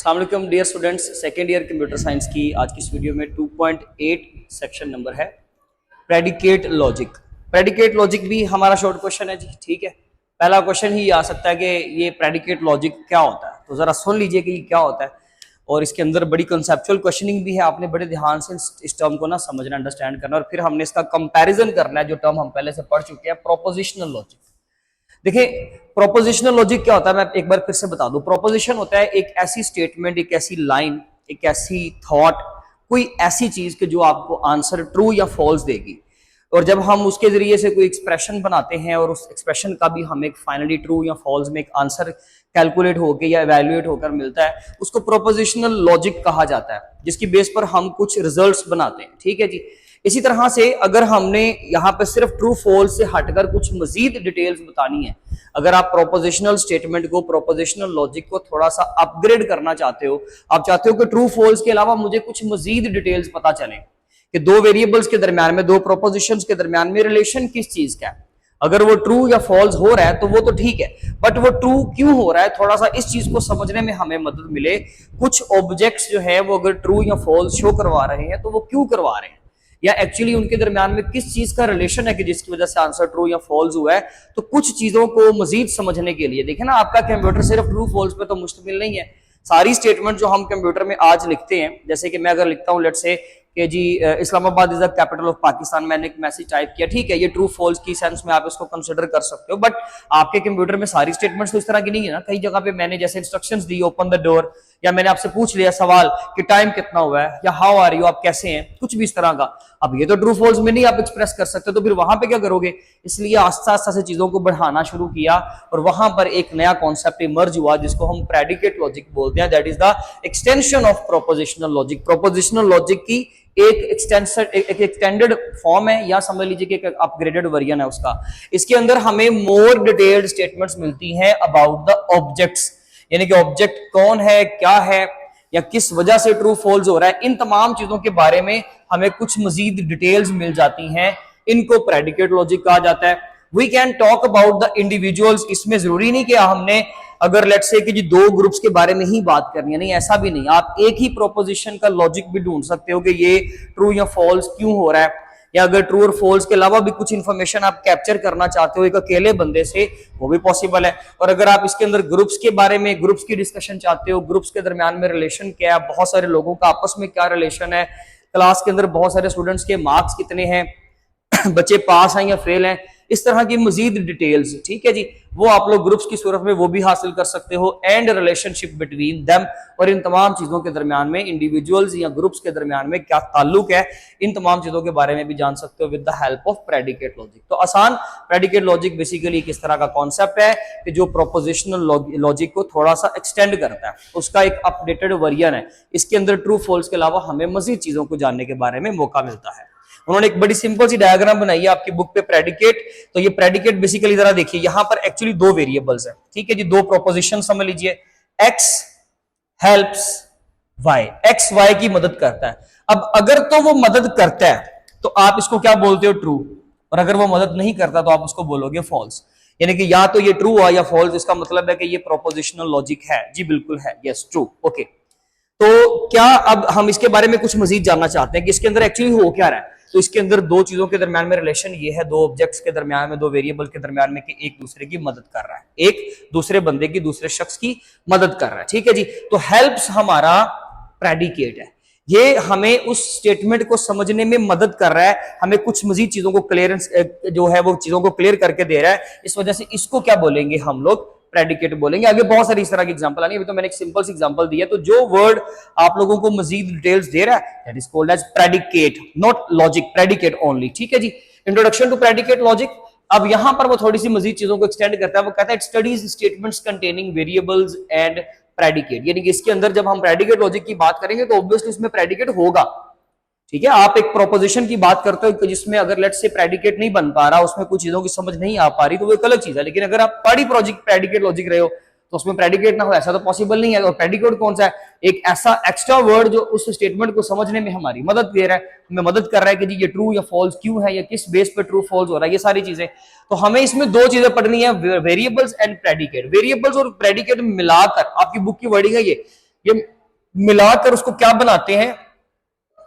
अस्सलाम वालेकुम dear students, second year computer science की आज की इस वीडियो में 2.8 सेक्शन नंबर है प्रेडिकेट लॉजिक। प्रेडिकेट लॉजिक भी हमारा शॉर्ट क्वेश्चन है जी, ठीक है। पहला क्वेश्चन ही आ सकता है कि ये प्रेडिकेट लॉजिक क्या होता है, तो जरा सुन लीजिए कि ये क्या होता है। और इसके अंदर बड़ी कंसेप्चुअल क्वेश्चनिंग भी है, आपने बड़े ध्यान से इस टर्म को ना समझना, अंडरस्टैंड करना, और फिर हमने इसका कंपैरिजन करना है जो टर्म हम पहले से पढ़ चुके हैं, प्रोपोजिशनल लॉजिक। देखिए प्रोपोजिशनल लॉजिक क्या होता है, मैं एक बार फिर से बता दूं। प्रोपोजिशन होता है एक ऐसी स्टेटमेंट, एक ऐसी लाइन, एक ऐसी थॉट, कोई ऐसी चीज कि जो आपको आंसर ट्रू या फॉल्स देगी। और जब हम उसके जरिए से कोई एक्सप्रेशन बनाते हैं और उस एक्सप्रेशन का भी हमें फाइनली ट्रू या फॉल्स में एक आंसर कैलकुलेट होकर या एवेल्युएट होकर मिलता है, उसको प्रोपोजिशनल लॉजिक कहा जाता है, जिसकी बेस पर हम कुछ रिजल्ट्स बनाते हैं, ठीक है जी। इसी तरह से अगर हमने यहाँ पे सिर्फ ट्रू फॉल्स से हटकर कुछ मजीद डिटेल्स बतानी है, अगर आप प्रोपोजिशनल स्टेटमेंट को, प्रोपोजिशनल लॉजिक को थोड़ा सा अपग्रेड करना चाहते हो, आप चाहते हो कि ट्रू फॉल्स के अलावा मुझे कुछ मजीद डिटेल्स पता चले कि दो वेरिएबल्स के दरमियान में, दो प्रोपोजिशंस के दरमियान में रिलेशन किस चीज का है। अगर वो ट्रू या फॉल्स हो रहा है तो वो तो ठीक है, बट वो ट्रू क्यों हो रहा है, थोड़ा सा इस चीज को समझने में हमें मदद मिले। कुछ ऑब्जेक्ट्स जो है वो अगर ट्रू या फॉल्स शो करवा रहे हैं तो वो क्यों करवा रहे हैं, या एक्चुअली उनके दरमियान में किस चीज का रिलेशन है कि जिसकी वजह से आंसर ट्रू या फॉल्स हुआ है। तो कुछ चीजों को मजीद समझने के लिए, देखें ना, आपका कंप्यूटर सिर्फ ट्रू फॉल्स पे तो मुश्तमिल नहीं है। सारी स्टेटमेंट जो हम कंप्यूटर में आज लिखते हैं, जैसे कि मैं अगर लिखता हूं लेट्स से कि जी Islamabad is the capital of Pakistan, मैंने एक मैसेज टाइप किया, ठीक है, ये ट्रू फॉल्स की सेंस में आप इसको कंसिडर कर सकते हो, बट आपके कंप्यूटर में सारी स्टेटमेंट्स तो इस तरह की नहीं है ना। कई जगह पे मैंने जैसे instructions the, open the door, या मैंने आपसे पूछ लिया सवाल कि टाइम कितना हुआ है, या हाउ आर यू, आप कैसे हैं, कुछ भी इस तरह का। अब ये तो ट्रू फॉल्स में नहीं आप एक्सप्रेस कर सकते, तो फिर वहां पे क्या करोगे। इसलिए आस्ता आस्ता से चीजों को बढ़ाना शुरू किया और वहां पर एक नया कॉन्सेप्ट इमर्ज हुआ जिसको हम प्रेडिकेट लॉजिक बोलते हैं। That is the extension of prepositional logic. Prepositional logic की एक एक्सटेंडेड फॉर्म है, या समझ लीजिए कि एक अपग्रेडेड वर्जन है उसका। इसके अंदर हमें मोर डिटेल्ड स्टेटमेंट्स मिलती हैं अबाउट द ऑब्जेक्ट्स, यानी कि ऑब्जेक्ट कौन है, क्या है, या किस वजह से ट्रू फॉल्स हो रहा है, इन तमाम चीजों के बारे में हमें कुछ मजीद डिटेल्स मिल जाती हैं। इनको प्रेडिकेट लॉजिक कहा जाता है। We can talk about the individuals. इसमें जरूरी नहीं कि हमने अगर लेट्स से कि जी दो ग्रुप्स के बारे में ही बात करनी है, नहीं, ऐसा भी नहीं। आप एक ही प्रोपोजिशन का लॉजिक भी ढूंढ सकते हो कि ये ट्रू या फॉल्स क्यों हो रहा है, या अगर ट्रू और फॉल्स के अलावा भी कुछ इंफॉर्मेशन आप कैप्चर करना चाहते हो एक अकेले बंदे से, वो भी पॉसिबल है। और अगर आप इसके अंदर ग्रुप्स के बारे में, ग्रुप्स की डिस्कशन चाहते हो, ग्रुप्स के दरमियान में रिलेशन क्या है, बहुत सारे लोगों का आपस में क्या रिलेशन है, क्लास के अंदर बहुत सारे स्टूडेंट्स के मार्क्स कितने हैं, बच्चे पास हैं या फेल हैं, इस तरह की मजीद डिटेल्स, ठीक है जी, वो आप लोग ग्रुप्स की सूरत में वो भी हासिल कर सकते हो। एंड रिलेशनशिप बिटवीन देम, और इन तमाम चीजों के दरमियान में, इंडिविजुअल्स या ग्रुप्स के दरमियान में क्या ताल्लुक है, इन तमाम चीजों के बारे में भी जान सकते हो with the help of predicate logic. तो आसान प्रेडिकेट लॉजिक बेसिकली किस तरह का कॉन्सेप्ट है कि जो प्रोपोजिशनल लॉजिक को थोड़ा सा एक्सटेंड करता है, उसका एक अपडेटेड वर्जन है। इसके अंदर ट्रू फॉल्स के अलावा हमें मजीद चीजों को जानने के बारे में मौका मिलता है। उन्होंने एक बड़ी सिंपल सी डायग्राम बनाई है आपकी बुक पे, प्रेडिकेट। तो ये प्रेडिकेट बेसिकली जरा देखिए, यहां पर एक्चुअली दो वेरिएबल्स है, ठीक है जी, दो प्रोपोजिशन समझ लीजिए। X helps Y, X Y की मदद करता है। अब अगर तो वो मदद करता है तो आप इसको क्या बोलते हो, ट्रू, और अगर वो मदद नहीं करता तो आप उसको बोलोगे फॉल्स। यानी कि या तो ये ट्रू हुआ या फॉल्स, इसका मतलब है कि ये प्रोपोजिशनल लॉजिक है जी, बिल्कुल है, यस ट्रू, ओके। तो क्या अब हम इसके बारे में कुछ मजीद जानना चाहते हैं कि इसके अंदर एक्चुअली हो क्या रहा है। तो इसके अंदर दो चीजों के दरमियान में रिलेशन ये है, दो ऑब्जेक्ट्स के दरमियान में, दो वेरिएबल के दरमियान में, कि एक दूसरे की मदद कर रहा है, एक दूसरे बंदे की, दूसरे शख्स की मदद कर रहा है, ठीक है जी। तो हेल्प्स हमारा प्रेडिकेट है, ये हमें उस स्टेटमेंट को समझने में मदद कर रहा है, हमें कुछ मजीद चीजों को क्लियरेंस जो है वो चीजों को क्लियर करके दे रहा है। इस वजह से इसको क्या बोलेंगे हम लोग, प्रेडिकेट बोलेंगे। आगे बहुत सारी इस तरह की एग्जांपल आनी है, अभी तो मैंने एक सिंपल सी एग्जांपल दी है। तो जो वर्ड आप लोगों को मजीद डिटेल्स दे रहा है, that is called as predicate, not logic, predicate only, ठीक है जी। Introduction to predicate logic. अब यहां पर वो थोड़ी सी मजीद चीजों को एक्सटेंड करता है, वो कहता है it studies statements containing variables and predicate. यानी कि इसके अंदर जब हम प्रेडिकेट लॉजिक की बात करेंगे तो ऑब्वियसली उसमें प्रेडिकेट होगा, ठीक है। आप एक प्रोपोजिशन की बात करते हो जिसमें अगर लेट्स से प्रेडिकेट नहीं बन पा रहा, उसमें कुछ चीजों की समझ नहीं आ पा रही, तो वो एक अलग चीज है। लेकिन अगर आप पढ़ी प्रोजेक्ट प्रेडिकेट लॉजिक रहे हो तो उसमें प्रेडिकेट ना हो, ऐसा तो पॉसिबल नहीं है। और प्रेडिकेट कौन सा है, एक ऐसा एक्स्ट्रा वर्ड जो उस स्टेटमेंट को समझने में हमारी मदद दे रहा है, हमें मदद कर रहा है कि जी ये ट्रू या फॉल्स क्यों है, या किस बेस पे ट्रू फॉल्स हो रहा है, ये सारी चीजें। तो हमें इसमें दो चीजें पढ़नी है, वेरिएबल्स एंड प्रेडिकेट। वेरिएबल्स और प्रेडिकेट मिलाकर आपकी बुक की वर्डिंग है ये मिलाकर उसको क्या बनाते हैं,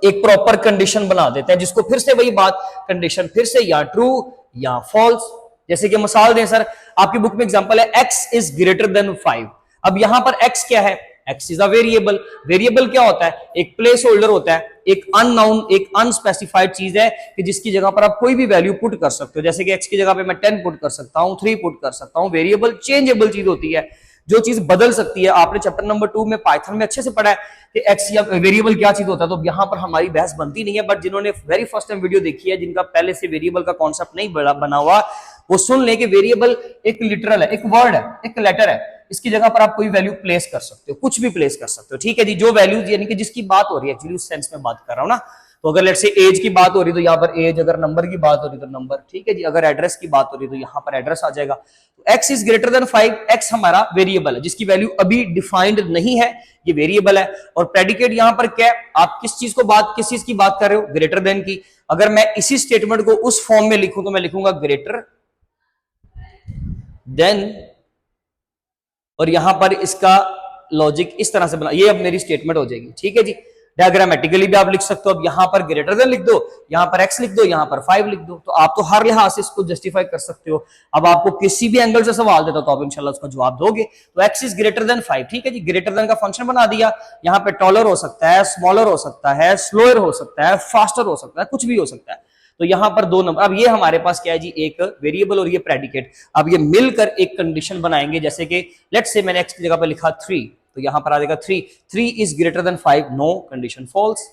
एक प्रॉपर कंडीशन बना देते हैं, जिसको फिर से वही बात, कंडीशन फिर से या ट्रू या फॉल्स। जैसे कि मिसाल दें सर, आपकी बुक में एग्जांपल है x इज ग्रेटर देन 5। अब यहां पर x क्या है, x is a variable. Variable क्या होता है, एक प्लेस होल्डर होता है, एक अननाउन, एक अनस्पेसिफाइड चीज है कि जिसकी जगह पर आप कोई भी वैल्यू पुट कर सकते हो। जैसे कि x की जगह पे मैं 10 पुट कर सकता हूं, 3 पुट कर सकता हूं। वेरिएबल चेंजेबल चीज होती है, जो चीज बदल सकती है। आपने चैप्टर नंबर 2 में पाइथन में अच्छे से पढ़ा है कि एक्स या वेरिएबल क्या चीज होता है, तो यहां पर हमारी बहस बनती नहीं है। बट जिन्होंने वेरी फर्स्ट टाइम वीडियो देखी है, जिनका पहले से वेरिएबल का कॉन्सेप्ट नहीं बना हुआ, वो सुन ले कि वेरिएबल एक लिटरल है, एक वर्ड है, एक लेटर है। इसकी जगह पर आप कोई वैल्यू प्लेस कर सकते हो, कुछ भी प्लेस कर सकते हो, ठीक है जी। जो वैल्यू यानी कि जिसकी बात हो रही है, एक्चुअली उस सेंस में बात कर रहा हूं ना। तो अगर लेट्स से एज की बात हो रही है तो यहाँ पर एज, अगर नंबर की बात हो रही है तो नंबर, ठीक है जी। अगर एड्रेस की बात हो रही है तो यहाँ पर एड्रेस आ जाएगा। तो x is greater than 5, x हमारा वेरिएबल है जिसकी वैल्यू अभी डिफाइंड नहीं है, ये वेरिएबल है। और प्रेडिकेट यहाँ पर क्या है, आप किस चीज की बात कर रहे हो, ग्रेटर देन की। अगर मैं इसी स्टेटमेंट को उस फॉर्म में लिखूं तो मैं लिखूंगा ग्रेटर देन, और यहां पर इसका लॉजिक इस तरह से बना, ये अब मेरी स्टेटमेंट हो जाएगी, ठीक है जी। डायग्रामेटिकली भी आप लिख सकते हो। अब यहां पर ग्रेटर देन लिख दो, यहां पर x लिख दो, यहां पर 5 लिख दो, तो आप तो हर लिहाज से इसको जस्टिफाई कर सकते हो। अब आपको किसी भी एंगल से सवाल देता तो आप इंशाल्लाह उसका जवाब दोगे। तो x इज ग्रेटर देन 5, ठीक है जी। ग्रेटर देन का फंक्शन बना दिया। यहां पे टॉलर हो सकता है, स्मॉलर हो सकता है, स्लोअर हो सकता है, फास्टर हो सकता है, कुछ भी हो सकता है। तो यहां पर दो नंबर। अब ये हमारे पास क्या है जी, एक वेरिएबल और ये प्रेडिकेट। अब ये मिलकर एक कंडीशन बनाएंगे। जैसे कि लेट्स से मैंने x की जगह पर लिखा 3, तो यहां पर आ जाएगा 3 is greater than 5, no, condition false.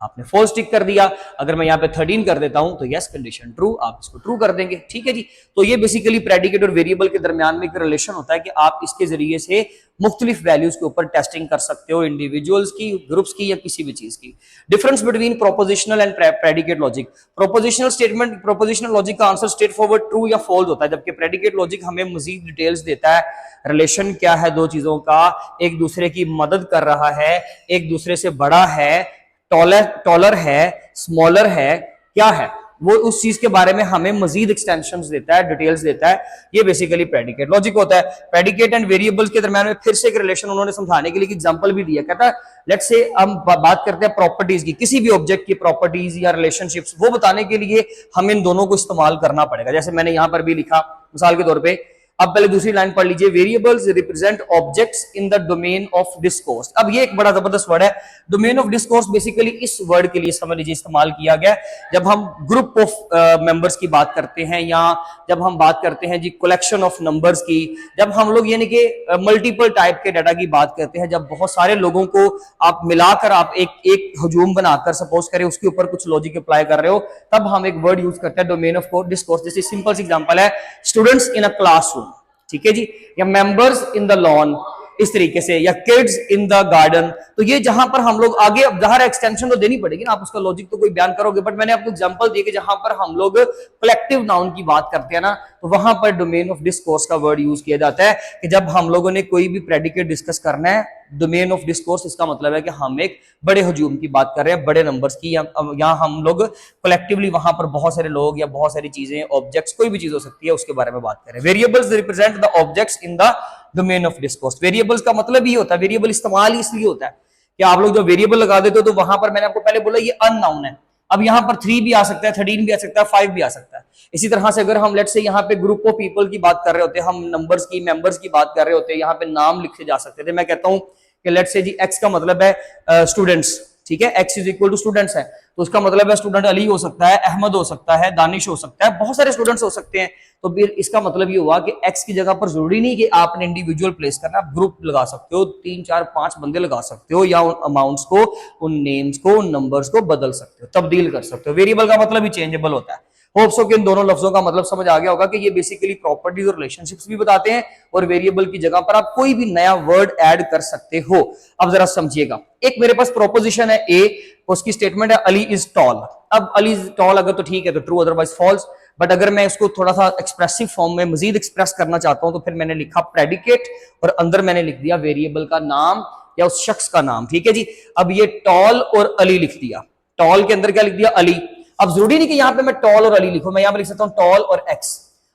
आपने फॉल्स टिक कर दिया। अगर मैं यहां पे 13 कर देता हूं तो यस, कंडीशन ट्रू, आप इसको ट्रू कर देंगे, ठीक है जी। तो ये बेसिकली प्रेडिकेट और वेरिएबल के दरमियान में एक रिलेशन होता है कि आप इसके जरिए से मुख्तलिफ वैल्यूज के ऊपर टेस्टिंग कर सकते हो, इंडिविजुअल्स की, ग्रुप्स की, या किसी भी चीज की। Difference between prepositional and predicate logic. Prepositional statement, prepositional logic का आंसर स्ट्रेट फॉरवर्ड ट्रू या फॉल्स होता है, जबकि प्रेडिकेट लॉजिक हमें मजीद डिटेल्स देता है। रिलेशन क्या है दो चीजों का, एक दूसरे की मदद कर रहा है, एक दूसरे से बड़ा है, टॉलर है, स्मॉलर है, क्या है, वो उस चीज के बारे में हमें मजीद एक्सटेंशंस देता है, डिटेल्स देता है। ये बेसिकली प्रेडिकेट लॉजिक होता है। प्रेडिकेट एंड वेरिएबल्स के दरमियान में फिर से एक रिलेशन उन्होंने समझाने के लिए एग्जांपल भी दिया। कहता है लेट्स से हम बात करते हैं प्रॉपर्टीज की, किसी भी ऑब्जेक्ट की प्रॉपर्टीज या रिलेशनशिप्स, वो बताने के लिए हमें इन दोनों को इस्तेमाल करना पड़ेगा। जैसे मैंने यहां पर भी लिखा मिसाल के तौर पर, अब पहले दूसरी लाइन पढ़ लीजिए, variables represent objects in the domain of discourse. अब ये एक बड़ा जबरदस्त वर्ड है, डोमेन ऑफ डिस्कोर्स। बेसिकली इस वर्ड के लिए समझ लीजिए इस्तेमाल किया गया जब हम ग्रुप ऑफ मेंबर्स की बात करते हैं, या जब हम बात करते हैं जी कलेक्शन ऑफ नंबर्स की, जब हम लोग यानी कि मल्टीपल टाइप के डाटा की बात करते हैं, जब बहुत सारे लोगों को आप मिलाकर आप एक हजूम बनाकर सपोज करें उसके ऊपर कुछ लॉजिक अप्लाई कर रहे हो, तब हम एक वर्ड यूज करते हैं डोमेन ऑफ डिस्कोर्स। जैसे सिंपल सी एग्जांपल है स्टूडेंट्स इन अ क्लासरूम, ठीक है जी, या मेंबर्स इन द लॉन, इस तरीके से, या किड्स इन द गार्डन। तो ये जहां पर हम लोग आगे अब जहां एक्सटेंशन तो देनी पड़ेगी ना, आप उसका लॉजिक तो कोई बयान करोगे, बट मैंने आपको एग्जांपल दिए कि जहां पर हम लोग कलेक्टिव नाउन की बात करते हैं ना, तो वहां पर डोमेन ऑफ डिस्कोर्स का वर्ड यूज किया जाता है कि जब हम लोगों ने कोई भी प्रेडिकेट डिस्कस करना है, डोमेन ऑफ डिस्कोर्स इसका मतलब है कि हम एक बड़े हजूम की बात कर रहे हैं, बड़े नंबर्स की, या हम लोग कलेक्टिवली वहां पर बहुत सारे लोग या बहुत सारी चीजें, ऑब्जेक्ट्स, कोई भी चीज हो सकती है, उसके बारे में बात करें। Variables represent the objects in the domain of discourse. Variables का मतलब ही होता है, वेरिएबल इस्तेमाल ही इसलिए होता है कि आप लोग जो वेरिएबल लगा देते हो तो वहां पर मैंने आपको पहले बोला ये अननाउन है। अब यहां पर 3 भी आ सकता है, 13 भी आ सकता है, 5 भी आ सकता है। इसी तरह से अगर हम लेट्स से यहाँ पे ग्रुप ऑफ पीपल की बात कर रहे होते हैं, हम नंबर्स की, मेंबर्स की बात कर रहे होते हैं, यहाँ पे नाम लिखे जा सकते थे। मैं कहता हूं कि लेट्स से जी x का मतलब है स्टूडेंट्स, ठीक है, x is equal to students है, तो उसका मतलब है स्टूडेंट अली हो सकता है, अहमद हो सकता है, दानिश हो सकता है, बहुत सारे स्टूडेंट्स हो सकते हैं। तो फिर इसका मतलब ये हुआ कि x की जगह पर जरूरी नहीं कि आपने इंडिविजुअल प्लेस करना, आप ग्रुप लगा सकते हो, 3 4 5 बंदे लगा सकते हो, या उन अमाउंट्स को, उन नेम्स को, उन नंबर्स को बदल सकते हो, तब्दील कर सकते हो। वेरिएबल का मतलब ही चेंजेबल होता है। होप सो कि इन दोनों लफ्जों का मतलब समझ आ गया होगा कि ये बेसिकली प्रॉपर्टीज और रिलेशनशिप्स भी बताते हैं, और वेरिएबल की जगह पर आप कोई भी नया वर्ड ऐड कर सकते हो। अब जरा समझिएगा, एक मेरे पास प्रोपोजिशन है ए, उसकी स्टेटमेंट है अली इज टॉल। अब अली इज टॉल अगर तो ठीक है तो ट्रू, अदरवाइज फॉल्स। बट अगर मैं इसको थोड़ा सा एक्सप्रेसिव फॉर्म में मजीद एक्सप्रेस करना चाहता हूं तो फिर मैंने लिखा प्रेडिकेट, और अंदर मैंने लिख दिया वेरिएबल का नाम या उस शख्स का नाम, ठीक है जी। अब ये टॉल और अली लिख दिया, टॉल के अंदर क्या लिख दिया, अली। अब जरूरी नहीं कि यहां पे मैं टॉल और अली लिखूं, मैं यहां पे लिख सकता हूं टॉल और एक्स।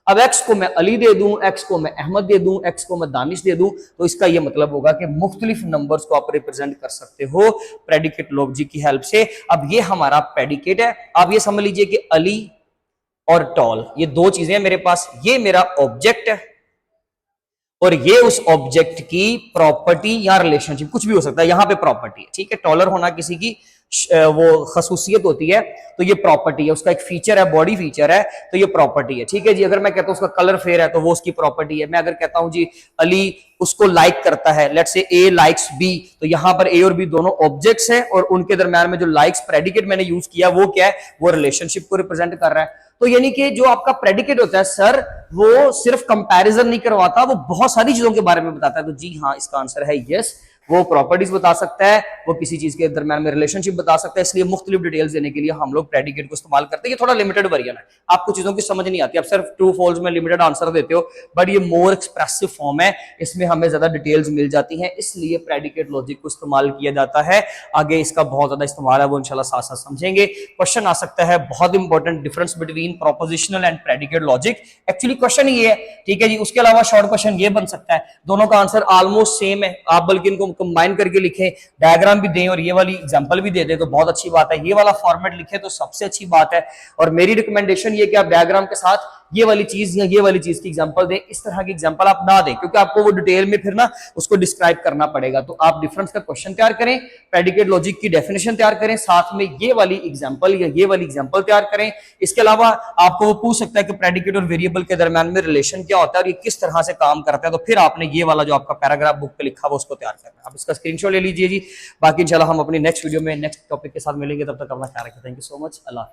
अब एक्स को मैं अली दे दूं, एक्स को मैं अहमद दे दूं, एक्स को मैं दानिश दे दूं, तो इसका यह मतलब होगा कि मुख्तलिफ नंबर्स को आप रिप्रेजेंट कर सकते हो प्रेडिकेट लॉजिक की हेल्प से। अब ये हमारा प्रेडिकेट है। आप ये समझ लीजिए कि अली और टॉल ये दो चीजें हैं मेरे पास, ये मेरा ऑब्जेक्ट है और ये उस ऑब्जेक्ट की प्रॉपर्टी या रिलेशनशिप, कुछ भी हो सकता है, यहां पे प्रॉपर्टी है, ठीक है। टॉलर होना किसी की वो खसूसियत होती है, तो ये प्रॉपर्टी है, उसका एक फीचर है, बॉडी फीचर है, तो ये प्रॉपर्टी है, ठीक है जी। अगर मैं कहता हूं उसका कलर फेयर है तो वो उसकी प्रॉपर्टी है। मैं अगर कहता हूं जी अली उसको लाइक करता है, let's say A likes B, तो यहां पर ए और बी दोनों ऑब्जेक्ट्स हैं और उनके दरम्यान में जो लाइक्स प्रेडिकेट मैंने यूज किया वो क्या है, वो रिलेशनशिप को रिप्रेजेंट कर रहा है। तो यानी कि जो आपका प्रेडिकेट होता है सर, वो सिर्फ कंपैरिजन नहीं करवाता, वो बहुत सारी चीजों के बारे में बताता है। तो जी हाँ, इसका आंसर है यस। वो प्रॉपर्टीज बता सकता है, वो किसी चीज के दरम्यान में रिलेशनशिप बता सकता है, इसलिए मुख्तलिफ डिटेल्स देने के लिए हम लोग प्रेडिकेट को इस्तेमाल करते हैं। ये थोड़ा लिमिटेड वर्जन है, आपको चीजों की समझ नहीं आती, आप सिर्फ ट्रू फॉल्स में लिमिटेड आंसर देते हो, बट ये मोर एक्सप्रेसिव फॉर्म है, इसमें हमें ज्यादा डिटेल्स मिल जाती हैं, इसलिए प्रेडिकेट लॉजिक को इस्तेमाल किया जाता है। आगे इसका बहुत ज्यादा इस्तेमाल है, वो इंशाल्लाह साथ साथ समझेंगे। क्वेश्चन आ सकता है बहुत important, difference between prepositional and predicate logic. Actually question ये है, ठीक है जी। उसके अलावा शॉर्ट क्वेश्चन ये बन सकता है, दोनों का आंसर ऑलमोस्ट सेम है, आप बल्कि इनको कंबाइन करके लिखें, डायग्राम भी दें और ये वाली एग्जांपल भी दे दें तो बहुत अच्छी बात है, ये वाला फॉर्मेट लिखे तो सबसे अच्छी बात है। और मेरी रिकमेंडेशन ये कि आप डायग्राम के साथ ये वाली चीज या ये वाली चीज की एग्जांपल दें, इस तरह की एग्जांपल आप ना दें, क्योंकि आपको वो डिटेल में फिर ना उसको डिस्क्राइब करना पड़ेगा। तो आप डिफरेंस का क्वेश्चन तैयार करें, प्रेडिकेट लॉजिक की डेफिनेशन तैयार करें, साथ में ये वाली एग्जांपल या ये वाली एग्जांपल तैयार करें। इसके अलावा आपको वो पूछ सकता है कि प्रेडिकेट और वेरिएबल के दरमियान में रिलेशन क्या होता है और ये किस तरह से काम करता है, तो फिर आपने ये वाला जो आपका पैराग्राफ बुक पे लिखा हुआ उसको तैयार करना है। आप इसका स्क्रीनशॉट ले लीजिए जी। बाकी इंशाल्लाह हम अपनी नेक्स्ट वीडियो में नेक्स्ट टॉपिक के साथ मिलेंगे, तब तक अपना ख्याल रखें। Thank you so much. Allah.